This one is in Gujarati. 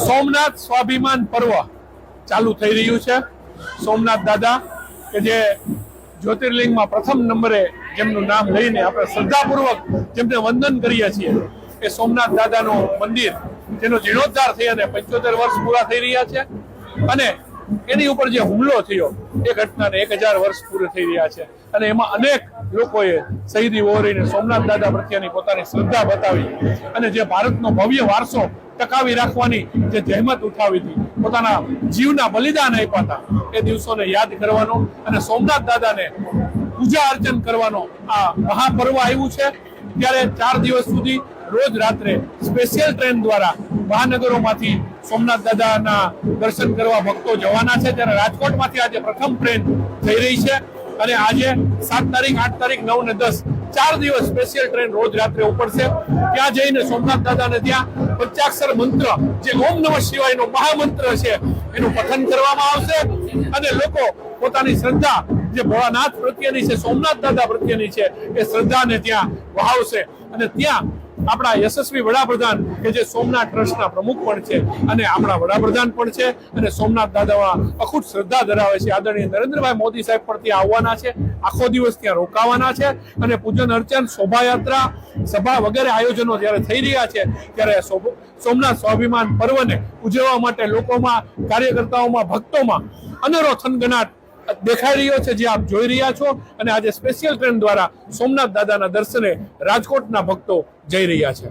સોમનાથ સ્વાભિમાન પર્વ ચાલુ થઈ રહ્યું છે। સોમનાથ દાદા કે જે જ્યોતિર્લિંગમાં પ્રથમ નંબરે જેમનું નામ લઈને આપણે શ્રદ્ધાપૂર્વક જેમને વંદન કરીએ છીએ એ સોમનાથ દાદાનું મંદિર જેનો જીર્ણોદ્ધાર થઈ અને 75 વર્ષ પૂરા થઈ રહ્યા છે અને એની ઉપર જે હુમલો થયો એ ઘટનાને 1000 વર્ષ પૂરા થઈ રહ્યા છે અને એમાં અનેક લોકોએ શહીદી વહોરીને સોમનાથ દાદા પ્રત્યેની પોતાની શ્રદ્ધા બતાવી અને જે ભારતનો ભવ્ય વારસો ટકાવી રાખવાની જે જહેમત ઉઠાવી હતી, પોતાના જીવના બલિદાન આપ્યા હતા, એ દિવસોને યાદ કરવાનો અને સોમનાથ દાદાને પૂજા અર્ચન કરવાનો આ મહાપર્વ આવ્યું છે। ત્યારે 4 દિવસ સુધી રોજ રાત્રે સ્પેશિયલ ટ્રેન દ્વારા મહાનગરોમાંથી સોમનાથ દાદાના દર્શન કરવા ભક્તો જવાના છે। ત્યારે રાજકોટમાંથી આજે પ્રથમ ટ્રેન જઈ રહી છે અને આજે 7 તારીખ, 8 તારીખ, 9 ને 10 4 દિવસ સ્પેશિયલ ટ્રેન રોજ રાત્રે ઉપડશે। ત્યાં જઈને સોમનાથ દાદાને ત્યાં પંચાક્ષર મંત્ર જે ઓમ નમઃ શિવાયનો મહામંત્ર છે એનું પઠન કરવામાં આવશે અને લોકો પોતાની શ્રદ્ધા જે ભોળાનાથ પ્રત્યેની છે, સોમનાથ દાદા પ્રત્યેની છે, એ શ્રદ્ધાને ત્યાં વહાવશે અને ત્યાં આપણા યશસ્વી વડાપ્રધાન કે જે સોમનાથ ટ્રસ્ટના પ્રમુખ પણ છે અને આપણા વડાપ્રધાન પણ છે અને સોમનાથ દાદામાં અખૂટ શ્રદ્ધા ધરાવે છે આદરણીય નરેન્દ્રભાઈ મોદી સાહેબ પણ ત્યાં આવવાના છે, આખો દિવસ ત્યાં રોકાવાના છે અને પૂજન અર્ચન, શોભાયાત્રા, સભા વગેરે આયોજનો જ્યારે થઈ રહ્યા છે ત્યારે સોમનાથ સ્વાભિમાન પર્વને ઉજવવા માટે લોકોમાં, કાર્યકર્તાઓમાં, ભક્તોમાં અનેરો થનગનાટ દેખાઈ રહ્યો છે જે આપ જોઈ રહ્યા છો અને આજે સ્પેશિયલ ટ્રેન દ્વારા સોમનાથ દાદાના દર્શને રાજકોટના ભક્તો જઈ રહ્યા છે।